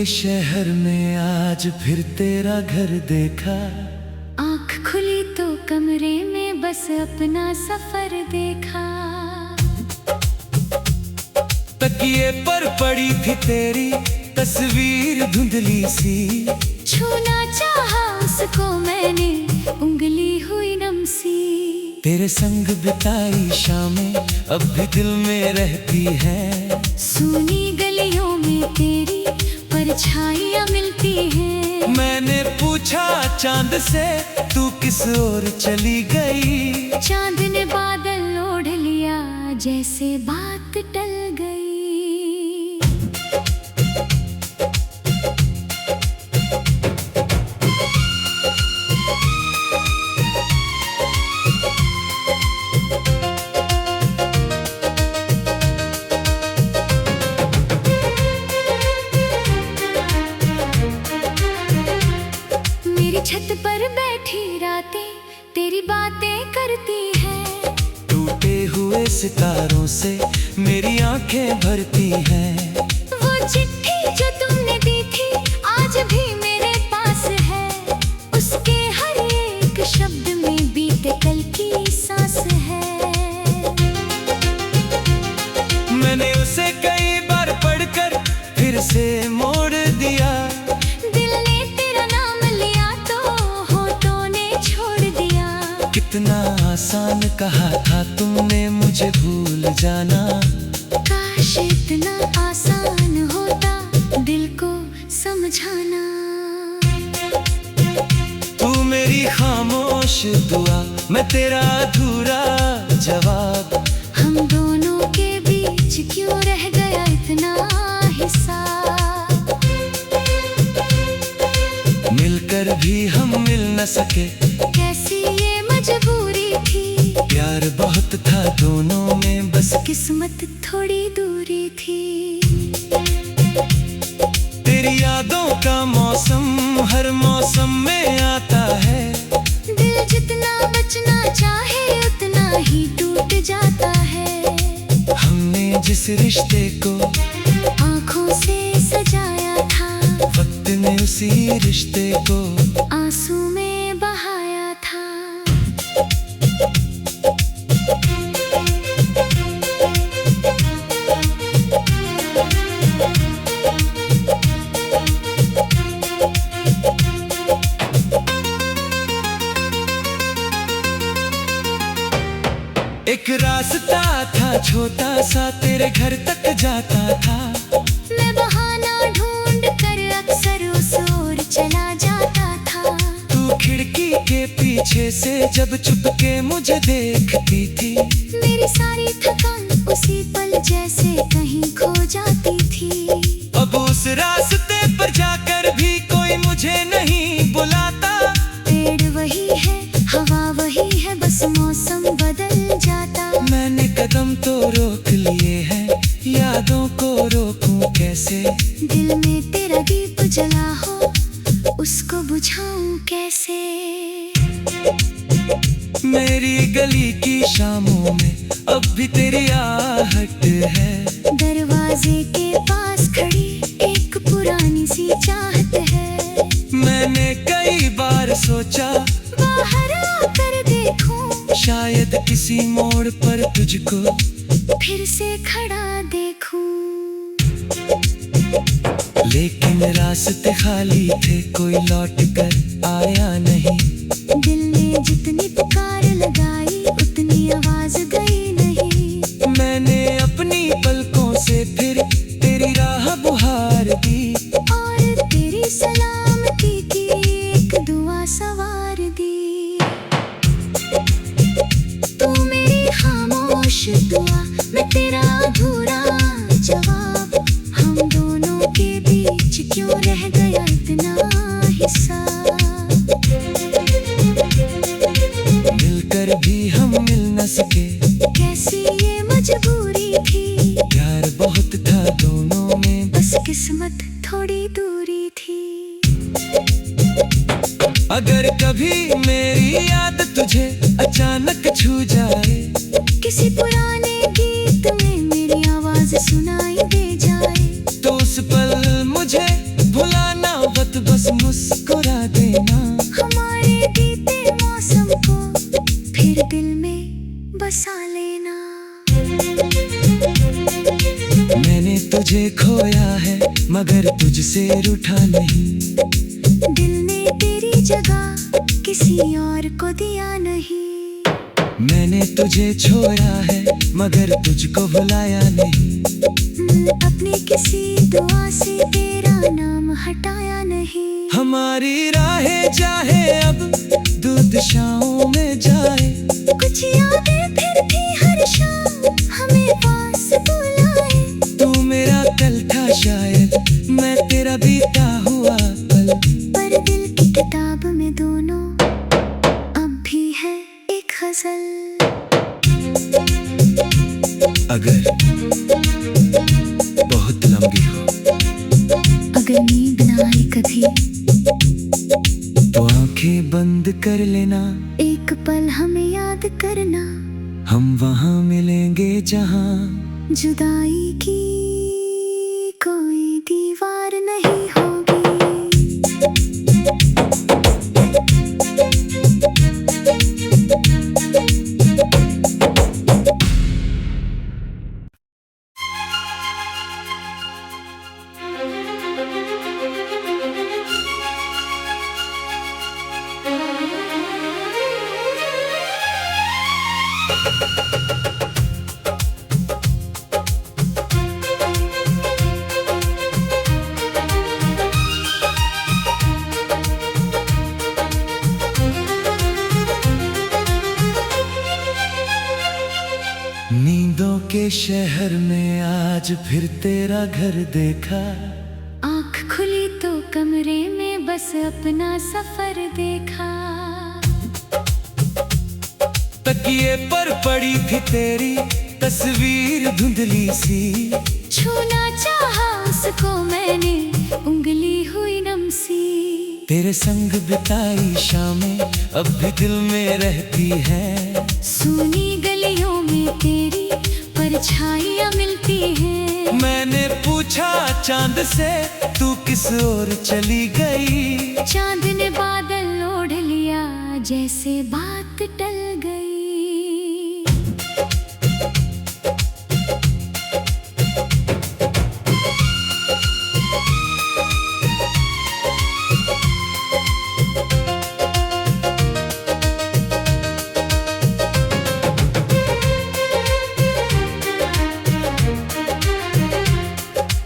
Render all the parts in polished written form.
शहर में आज फिर तेरा घर देखा। आँख खुली तो कमरे में बस अपना सफर देखा। तकिए पर पड़ी थी तेरी तस्वीर धुंधली सी। छूना चाहा उसको मैंने, उंगली हुई नम सी। तेरे संग बिताई शामें अब भी दिल में रहती है। सूनी गलियों में तेरी परछाइयाँ मिलती हैं। मैंने पूछा चांद से तू किस ओर चली गई। चांद ने बादल ओढ़ लिया जैसे बात टल गई। मेरी छत पर बैठी रातें तेरी बातें करती हैं। टूटे हुए सितारों से मेरी आंखें भरती हैं। वो चिट्ठी जो तुमने दी थी आज भी मेरे पास है। उसके हर एक शब्द में बीते कल की सांस है। मैंने उसे कई बार पढ़कर फिर से मोड़ दिया। दिल ने तेरा नाम लिया तो होठों ने छोड़ दिया। कितना आसान कहा था तुमने मुझे भूल जाना। काश इतना आसान होता दिल को समझाना। तू मेरी खामोश दुआ, मैं तेरा अधूरा जवाब। हम दोनों के बीच क्यों रह गया इतना हिस्सा। मिलकर भी हम मिल न सके, कैसी ये मजबूरी थी। प्यार बहुत था दोनों में, बस किस्मत थोड़ी दूरी थी। तेरी यादों का मौसम हर मौसम में आता है। दिल जितना बचना चाहे उतना ही टूट जाता है। हमने जिस रिश्ते को आँखों से सजाया था, वक्त ने उसी रिश्ते को आंसू में बहाया था। एक रास्ता था छोटा सा तेरे घर तक जाता था। मैं बहाना ढूंढ कर अक्सर उस ओर चला जाता था। तू खिड़की के पीछे से जब चुपके मुझे देखती थी। मेरी सारी थकान उसी पल जैसे कहीं खो जाती थी। अब उस रास्ते पर जाकर भी कोई मुझे नहीं बुलाता। पेड़ वही है, हवा वही है, बस मौसम बदल जाता। मैंने कदम तो रोक लिए हैं, यादों को रोकूं कैसे। दिल में तेरा दीप जला हो, उसको बुझाऊं कैसे। मेरी गली की शामों में अब भी तेरी आहट है। दरवाजे के पास खड़ी एक पुरानी सी चाहत है। मैंने कई बार सोचा बाहर आकर देखूं, शायद किसी मोड़ पर तुझको फिर से खड़ा देखूं। लेकिन रास्ते खाली थे, कोई लौट कर आया नहीं। दिल ने जितनी पुकार लगाई उतनी आवाज गई नहीं। मैंने अपनी पलकों से फिर तेरी राह बुहार दी। और तेरी सलामती की एक दुआ सवार दी। तू मेरी खामोश दुआ, मैं तेरा अधूरा जवाब। हम दोनों के बीच क्यों रह गया इतना हिस्सा। मिलकर भी हम मिल न सके, कैसी ये मजबूरी थी। प्यार बहुत था दोनों में, बस किस्मत थोड़ी दूरी थी। अगर कभी मेरी याद तुझे अचानक छू जाए, किसी पुराने गीत में मेरी आवाज सुनाई दे जाए, तो उस पल मुझे मगर तुझसे रूठा नहीं। दिल ने तेरी जगह किसी और को दिया नहीं। मैंने तुझे छोड़ा है मगर तुझको भुलाया नहीं। अपनी किसी दुआ से तेरा नाम हटाया नहीं। हमारी राहें चाहे अब दूध शाम में जाए, कुछ यादें फिर भी हर शाम हमें पास बुलाए। तू मेरा कल था शायद मैं तेरा बीता हुआ पल, पर दिल की किताब में दोनों अब भी है एक गजल। अगर बहुत लंबी हो, अगर नींद ना आए कभी तो आंखें बंद कर लेना। एक पल हमें याद करना, हम वहाँ मिलेंगे जहाँ जुदाई की कोई दीवार नहीं होगी। नींदों के शहर में आज फिर तेरा घर देखा। आँख खुली तो कमरे में बस अपना सफर देखा। तकिए पर पड़ी थी तेरी तस्वीर धुंधली सी, छूना चाहा उसको मैंने उंगली हुई नम सी। तेरे संग बिताई शामें अब भी दिल में रहती है। सूनी गलियों में तेरी परछाइयाँ मिलती हैं। मैंने पूछा चांद से तू किस ओर चली गई, चांद ने बादल ओढ़ लिया जैसे बात टल गई।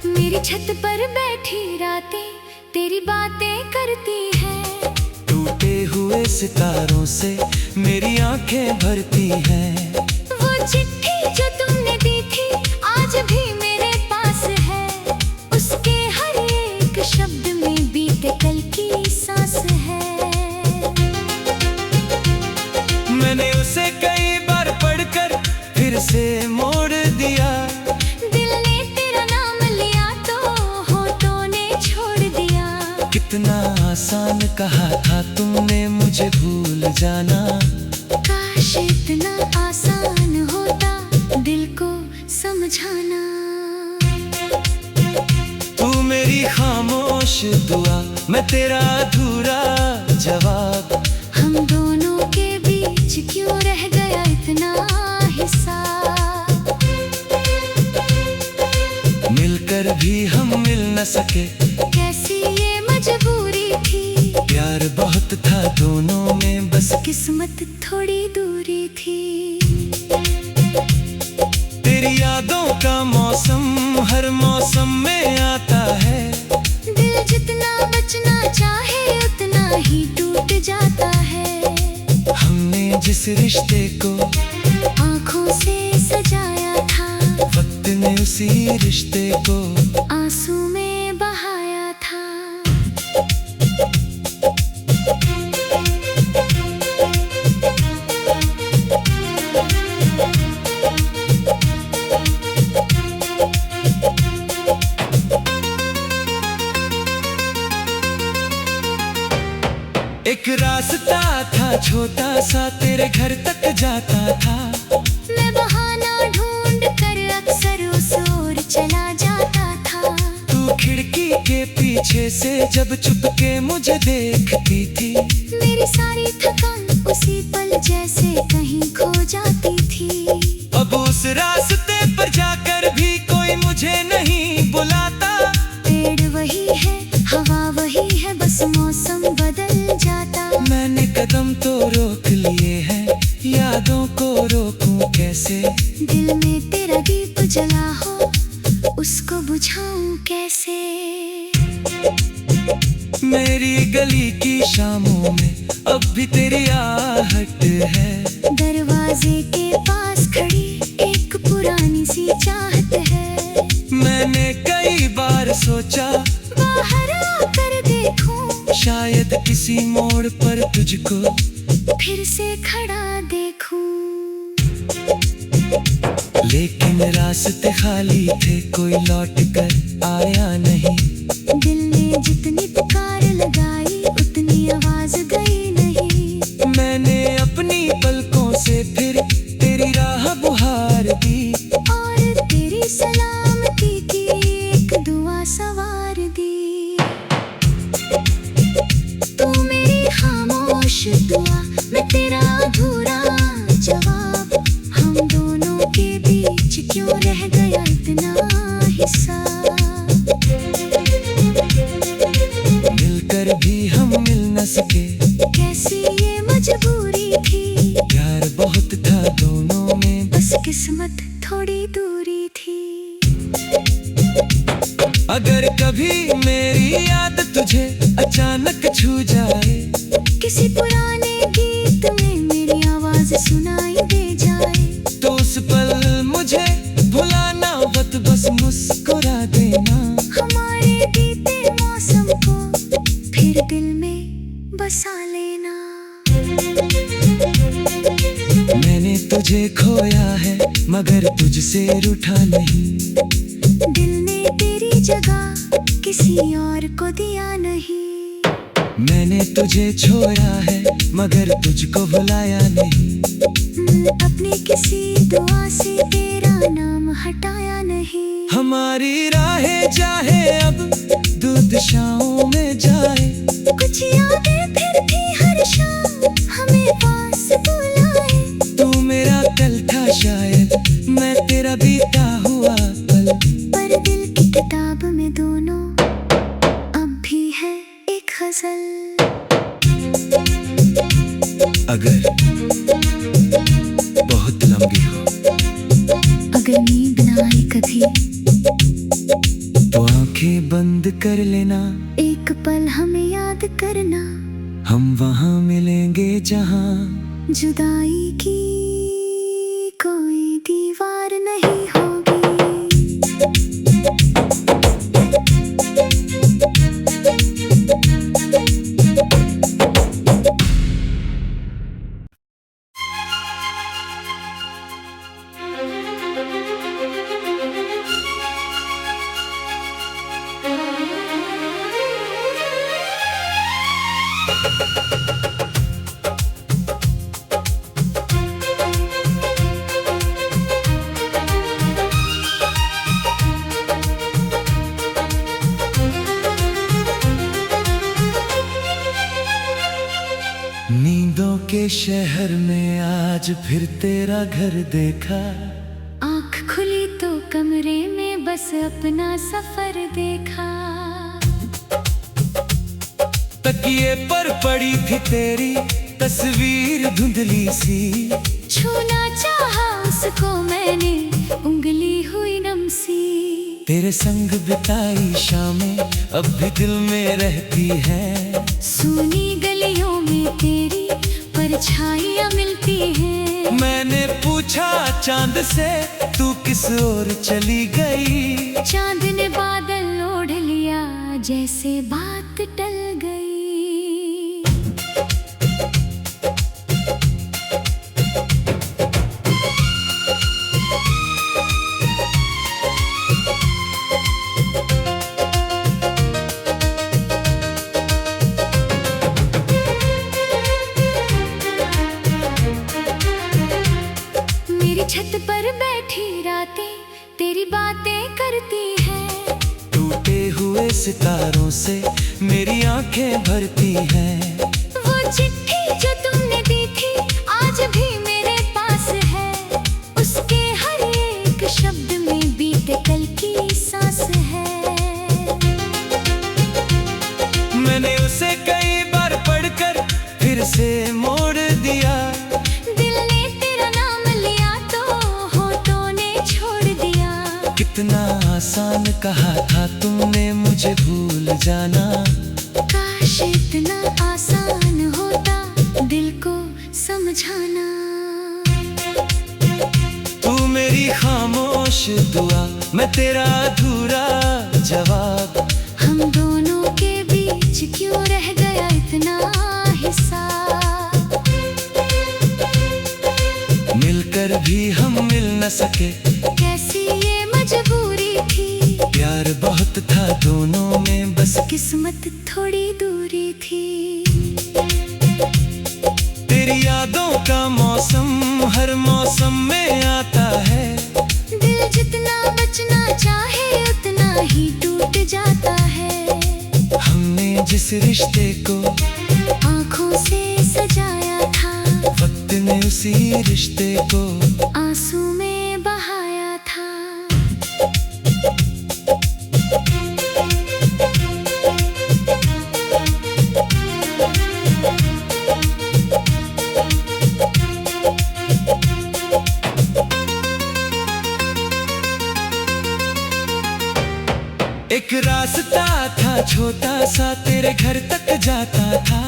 मेरी छत पर बैठी रातें तेरी बातें करती हैं। टूटे हुए सितारों से मेरी आंखें भरती हैं। वो चिट्ठी जो तुमने दी थी आज भी मेरे पास है। उसके हर एक शब्द में बीते कल की सांस है। मैंने उसे कई बार पढ़कर फिर से मोड़ दिया। दिल ने तेरा नाम लिया तो होठों ने छोड़ दिया। कितना आसान कहा था तुमने मुझे भूल जाना। काश इतना आसान होता दिल को समझाना। तू मेरी खामोश दुआ मैं तेरा अधूरा जवाब। हम दोनों के बीच क्यों रह गया इतना हिस्सा। मिलकर भी हम मिल न सके, कैसी ये मजबूरी थी। प्यार बहुत था दोनों में बस किस्मत थोड़ी दूरी थी। तेरी यादों का मौसम हर मौसम में आता है। दिल जितना बचना चाहे उतना ही टूट जाता है। हमने जिस रिश्ते को आँखों से सजाया था, वक्त ने उसी रिश्ते को आंसू में बहाया था। एक रास्ता था छोटा सा तेरे घर तक जाता था। मैं बहाना ढूंढ कर अक्सर उस ओर चला जाता था। तू खिड़की के पीछे से जब चुपके मुझे देखती थी। मेरी सारी थकान उसी पल जैसे कहीं खो जाती थी। अब उस रास्ते पर जाकर भी कोई मुझे नहीं बुलाता। पेड़ मेरी गली की शामों में अब भी तेरी आहट है। दरवाजे के पास खड़ी एक पुरानी सी चाहत है। मैंने कई बार सोचा बाहर आकर देखूं, शायद किसी मोड़ पर तुझको फिर से खड़ा देखूं। लेकिन रास्ते खाली थे, कोई लौट कर आया नहीं। दिल ने जितनी पुकार लगाई उतनी आवाज गई नहीं। मैंने अपनी पलकों से फिर तेरी राह बुहार दी और तेरी सलामती की एक दुआ सवार दी। तू मेरी खामोश दुआ, मैं तेरा अधूरा जवाब। हम दोनों के बीच क्यों रह गया इतना हिस्सा। मिलकर भी हम मिल न सके, कैसी ये मजबूरी थी। प्यार बहुत था दोनों में, बस किस्मत थोड़ी दूरी थी। अगर कभी मेरी याद तुझे अचानक छू जाए, किसी पुराने गीत में मेरी आवाज सुनाई दे जाए, तो उस पल मुझे भुलाना मत, बस मुस्कुरा देना। हमारे बीते मौसम को फिर दिल में बसा लेना। मैंने तुझे खोया है मगर तुझसे रूठा नहीं। दिल ने तेरी जगह किसी और को दिया नहीं। मैंने तुझे छोड़ा है मगर तुझको भुलाया नहीं। अपनी किसी दुआ से तेरा नाम हटाया नहीं। हमारी राहें चाहे अब दूध शाओं में जाए, कुछ यादें फिर थी हर शाम हमें पास बुलाए। तू मेरा कल था शायद, मैं तेरा बीता हुआ पल। पर दिल की किताब में दोनों अब भी है एक गजल। अगर बहुत लंबी हो, अगर नींद ना आए कभी, तो आंखें बंद कर लेना। एक पल हमें याद करना, हम वहाँ मिलेंगे जहाँ जुदाई की कोई दीवार नहीं होगी। नींदों के शहर में आज फिर तेरा घर देखा। आँख खुली तो कमरे में बस अपना सफर देखा। तकिए पर पड़ी थी तेरी तस्वीर धुंधली सी। छूना चाहा उसको मैंने, उंगली हुई नम सी। तेरे संग बिताई शामें अब भी दिल में रहती है। सूनी गलियों में तेरी परछाइयाँ मिलती हैं। मैंने पूछा चांद से तू किस ओर चली गई। चांद ने बादल ओढ़ लिया जैसे बात टल गई। मेरी छत पर बैठी रातें तेरी बातें करती हैं। टूटे हुए सितारों से मेरी आंखें भरती हैं। वो चिट्ठी जो तुमने दी थी आज भी मेरे पास है। उसके हर एक शब्द में बीते कल की सांस है। मैंने उसे कई बार पढ़कर फिर से मोड़ दिया। दिल ने तेरा नाम लिया तो होठों ने छोड़ दिया। कितना आसान कहा था तुमने मुझे भूल जाना। काश दुआ, मैं तेरा अधूरा जवाब। हम दोनों के बीच क्यों रह गया इतना हिस्सा? मिलकर भी हम मिल न सके, कैसी ये मजबूरी थी। प्यार बहुत था दोनों में, बस किस्मत थोड़ी दूरी थी। तेरी यादों का मौसम हर मौसम में आता है। दिल जितना बचना चाहे उतना ही टूट जाता है। हमने जिस रिश्ते को आँखों से सजाया था, वक्त ने उसी रिश्ते को आंसू में बहाया था। एक रास्ता था छोटा सा, तेरे घर तक जाता था।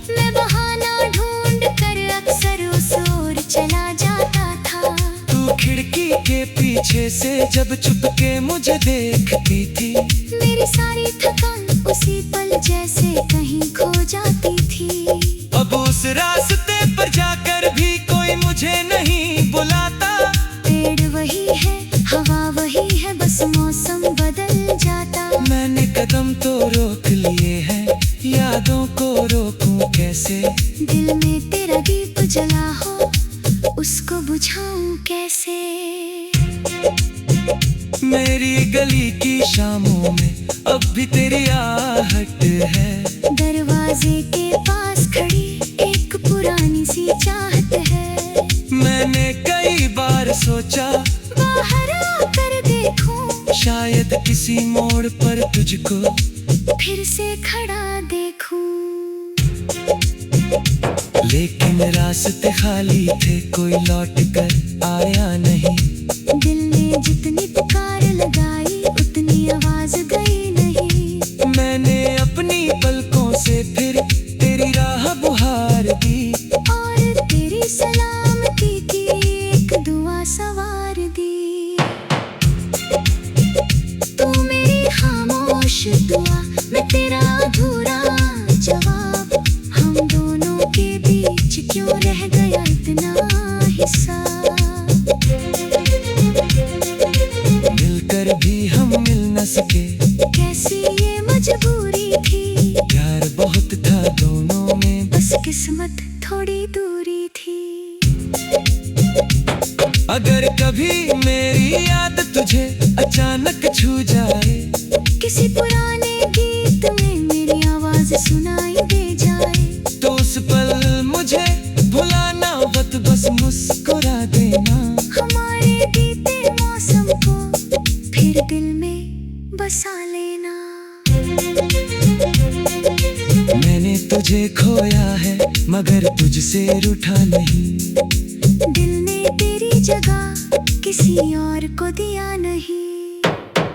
मैं बहाना ढूंढ कर अक्सर उस ओर चला जाता था। तू खिड़की के पीछे से जब चुपके मुझे देखती थी, मेरी सारी थकान उसी पल जैसे कहीं खो जाती थी। अब उस रास्ते पर जाकर भी कोई मुझे नहीं बुलाता। पेड़ वही है, हवा वही है, बस मौसम बदल जाता। मैंने कदम तो रोक लिए हैं, यादों को रोकूं कैसे? दिल में तेरा दीप जला हो, उसको बुझाऊं कैसे? मेरी गली की शामों में अब भी तेरी आहट है। दरवाजे के पास खड़ी एक पुरानी सी चाहत है। मैंने कई बार सोचा बाहर आकर देखूं, शायद किसी मोड़ पर तुझको फिर से खड़ा देखूं। लेकिन रास्ते खाली थे, कोई लौट कर आया नहीं। दिल ने जितनी पुकार लगाई उतनी आवाज गई नहीं। मैंने अपनी पलकों से फिर तेरी राह बुहार दी, और तेरी सलामती की एक दुआ सवार दी। तू मेरी खामोश दुआ, मैं तेरा अधूरा जवाब। हम दोनों के बीच क्यों रह गया इतना हिस्सा? मिलकर भी हम मिल न सके, कैसी ये मजबूरी थी। प्यार बहुत था दोनों में, बस किस्मत थोड़ी दूरी थी। अगर कभी मेरी याद तुझे अचानक छू जाए, किसी पुराने गीत में मेरी आवाज सुनाई दे जाए, तो उस पल मुझे भुलाना मत, बस मुस्कुरा देना। हमारे बीते मौसम को फिर दिल में बसा लेना। मैंने तुझे खोया है मगर तुझसे रूठा नहीं। दिल ने तेरी जगह किसी और को दिया नहीं।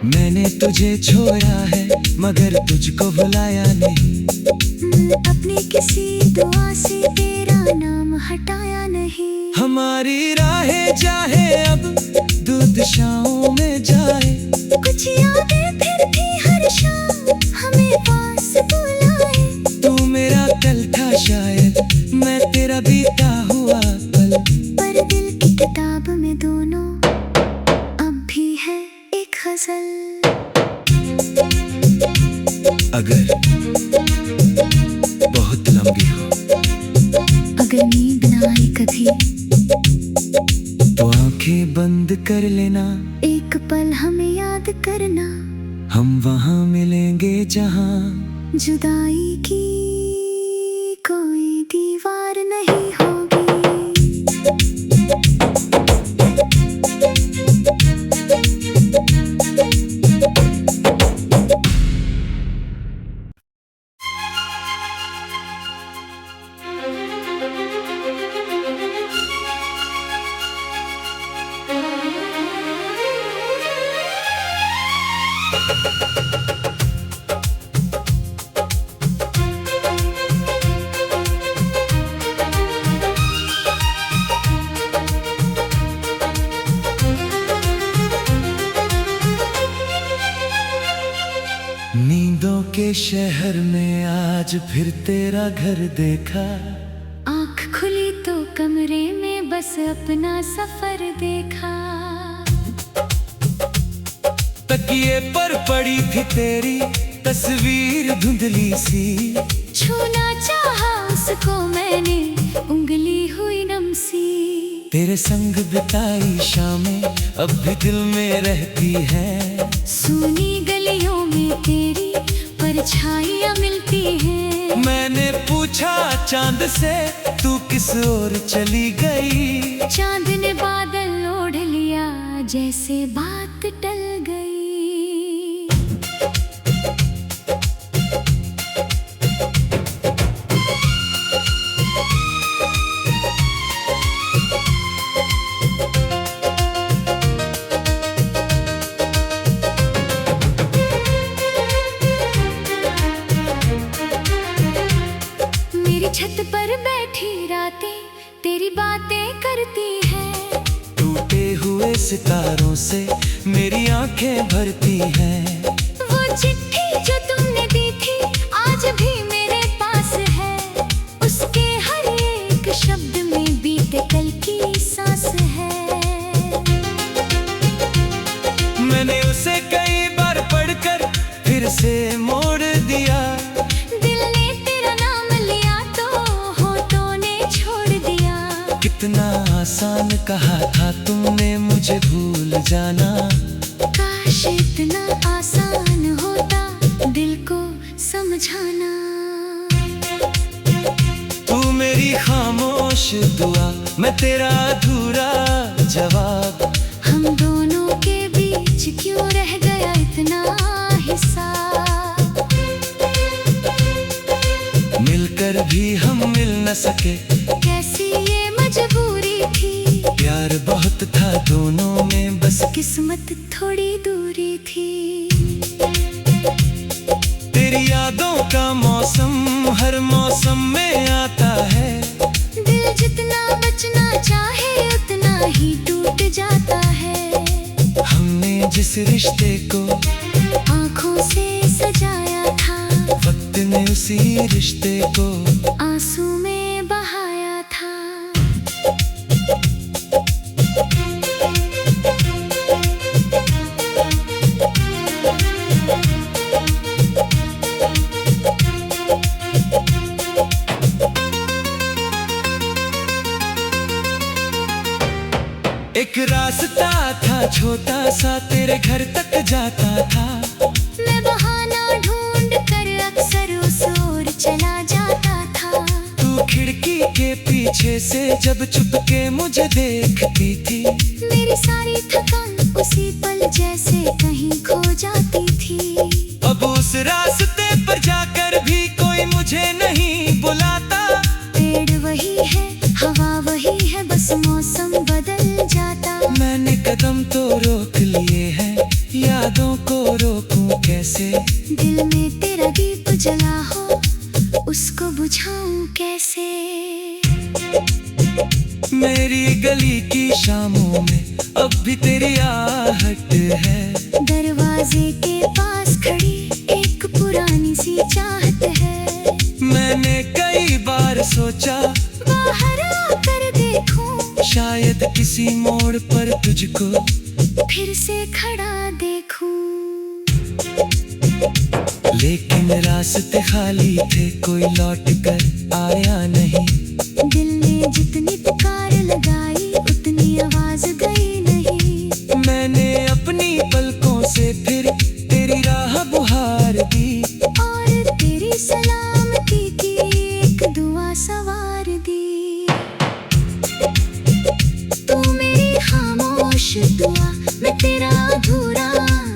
मैंने तुझे छोड़ा है मगर तुझको भुलाया नहीं। अपनी किसी दुआ से तेरा नाम हटाया नहीं। हमारी राहें चाहे अब दूध शामों में जाए, कुछ यादें फिर भी हर शाम हमें पास बुलाए। तू मेरा कल था शायद मैं तेरा बीता हुआ पल, पर दिल की किताब में दोनों अब भी है एक गजल। अगर बहुत लंबी हो, अगर नींद ना आए कभी, तो आंखें बंद कर लेना। एक पल हमें याद करना, हम वहाँ मिलेंगे जहाँ जुदाई की कोई दीवार नहीं होगी। शहर में आज फिर तेरा घर देखा। आँख खुली तो कमरे में बस अपना सफर देखा। तकिए पर पड़ी थी तेरी तस्वीर धुंधली सी। छूना चाहा उसको मैंने, उंगली हुई नम सी। तेरे संग बिताई शामें अब भी दिल में रहती है। सूनी गलियों में तेरी परछाइयाँ मिलती हैं। मैंने पूछा चांद से तू किस ओर चली गई। चांद ने बादल ओढ़ लिया जैसे बात टल गई। छत पर बैठी रातें तेरी बातें करती हैं। टूटे हुए सितारों से मेरी आंखें भरती हैं। वो चिट्ठी जो तुमने दी थी आज भी मेरे पास है। उसके हर एक शब्द में बीते कल की सांस है। मैंने उसे कई बार पढ़कर फिर से मोड़ दिया। कितना आसान कहा था तुमने मुझे भूल जाना। काश इतना आसान होता दिल को समझाना। तू मेरी खामोश दुआ, मैं तेरा अधूरा जवाब। हम दोनों के बीच क्यों रह गया इतना हिस्सा। मिलकर भी हम मिल न सके, कैसी ये मजबूरी थी। प्यार बहुत था दोनों में, बस किस्मत थोड़ी दूरी थी। तेरी यादों का मौसम हर मौसम में आता है। दिल जितना बचना चाहे उतना ही टूट जाता है। हमने जिस रिश्ते को आँखों से सजाया था, वक्त ने उसी रिश्ते को आंसू में बहाया था। एक रास्ता था छोटा सा तेरे घर तक जाता था। मैं बहाना ढूंढ कर अक्सर उस ओर चला जाता था। तू खिड़की के पीछे से जब चुपके मुझे देखती थी। मेरी सारी थकान उसी पल जैसे कहीं खो जाती थी। अब उस रास्ते पर जाकर भी कोई मुझे नहीं बुलाता। पेड़ वही है, हवा वही है, बस मौसम बदल जाता। मैंने कदम तो रोक लिए हैं, यादों को रोकूं कैसे। दिल में तेरा दीप जला हो, उसको बुझाऊं कैसे। मेरी गली की शामों में अब भी तेरी आहट है। दरवाजे के पास खड़ी एक पुरानी सी चाहत है। मैंने कई बार सोचा बाहर आकर देखूं, शायद किसी मोड़ पर तुझको फिर से खड़ा देखूं। लेकिन रास्ते खाली थे, कोई लौट कर आया नहीं। दिल ने जितनी पुकार लगाई उतनी आवाज गई नहीं। मैंने अपनी पलकों से फिर तेरी राह बुहार दी। और तेरी सलामती की एक दुआ सवार दी। तू मेरी खामोश दुआ, मैं तेरा अधूरा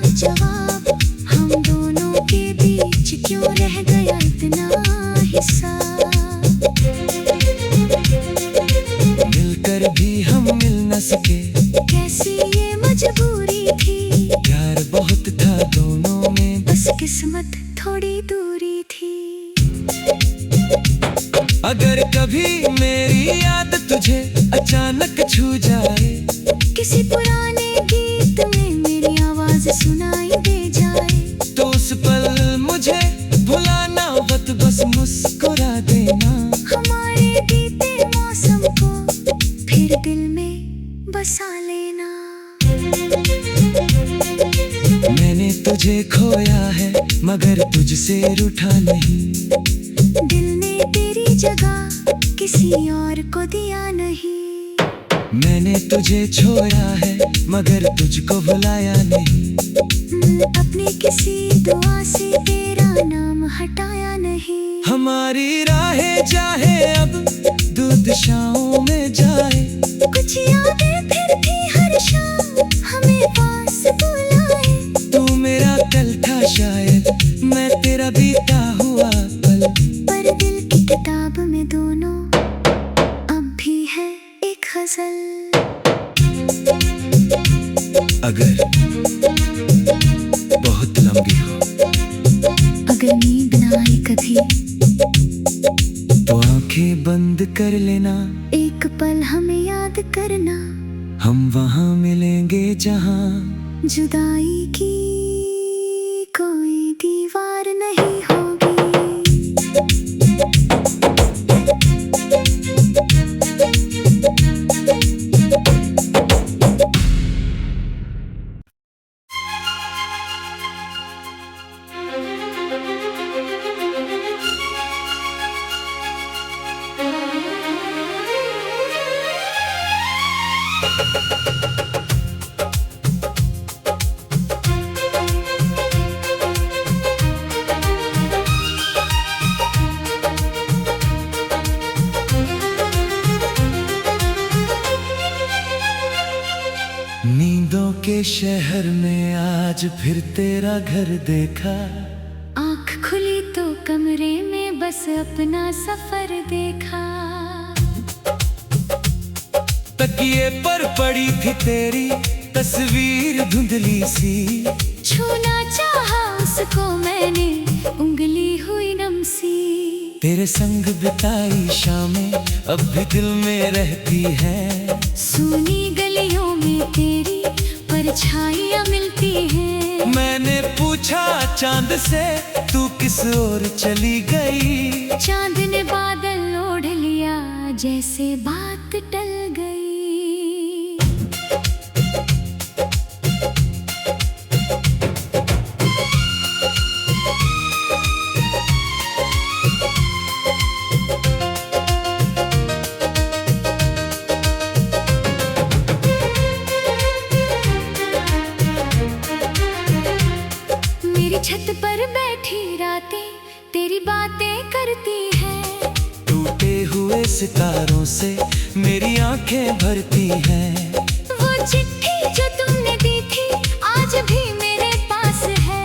जवाब। हम दोनों के बीच क्यों रह गया इतना हिस्सा। मिलकर भी हम मिल न सके, कैसी ये मजबूरी थी। प्यार बहुत था दोनों में, बस किस्मत थोड़ी दूरी थी। अगर कभी मेरी याद तुझे अचानक छू जाए, किसी पुराने गीत में मेरी आवाज सुनाई दे जाए, तो उस पल मुझे भुलाना वक्त बस मुस्कुरा देना। हमारे बीते मौसम को फिर दिल में बसा लेना। मैंने तुझे खोया है मगर तुझसे रूठा नहीं। दिल ने तेरी जगह किसी और को दिया नहीं। मैंने तुझे छोड़ा है मगर तुझको भुलाया नहीं। अपनी किसी दुआ से तेरा नाम हटाया नहीं। हमारी राहें चाहे अब दूध शाम में जाए। कुछ यादें फिर थी हर शाम हमें पास बुलाए। तू मेरा कल था शायद मैं तेरा बीता हुआ पल। पर दिल की किताब में दोनों अब भी है एक गजल। अगर बहुत लंबी हो, अगर नींद ना आए कभी तो आंखें बंद कर लेना। एक पल हमें याद करना। हम वहाँ मिलेंगे जहाँ जुदाई की कोई दीवार नहीं होगी। नींदों के शहर में आज फिर तेरा घर देखा। आँख खुली तो कमरे में बस अपना सफर देखा। तकिए पर पड़ी थी तेरी तस्वीर धुंधली सी। छूना चाहा उसको मैंने उंगली हुई नम सी। तेरे संग बिताई शामें अब भी दिल में रहती है। सूनी गलियों में तेरी परछाइयाँ मिलती हैं। मैंने पूछा चांद से तू किस ओर चली गई। चांद ने बादल ओढ़ लिया जैसे बात टल गई। मेरी छत पर बैठी रातें तेरी बातें करती हैं। टूटे हुए सितारों से मेरी आंखें भरती हैं। वो चिट्ठी जो तुमने दी थी आज भी मेरे पास है।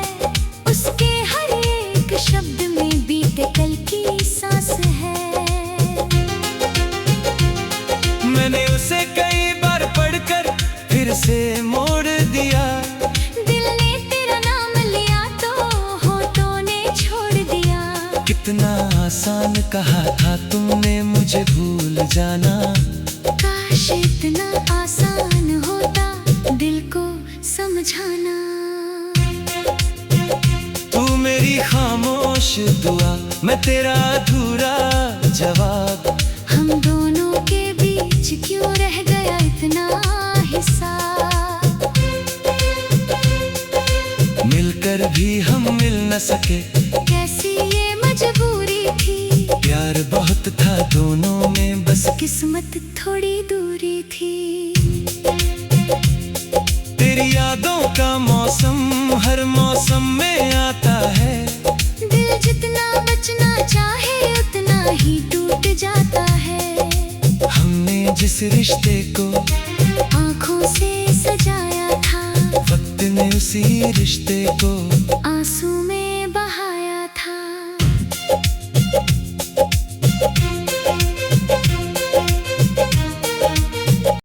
उसके हर एक शब्द में बीते कल की सांस है। मैंने उसे कई बार पढ़कर फिर से मोड़ दिया। दिल ने तेरा नाम लिया तो होठों ने छोड़ दिया। कितना आसान कहा था तुमने मुझे भूल जाना। काश इतना आसान होता दिल को समझाना। तू मेरी खामोश दुआ मैं तेरा अधूरा जवाब। हम दोनों के बीच क्यों रह गया इतना हिस्सा। मिलकर भी हम मिल न सके कैसी ये मजबूरी थी। प्यार बहुत था दोनों में बस किस्मत थोड़ी दूरी थी। तेरी यादों का मौसम हर मौसम में आता है। दिल जितना बचना चाहे उतना ही टूट जाता है। हमने जिस रिश्ते को आँखों से सजाया था वक्त ने उसी रिश्ते को आंसू में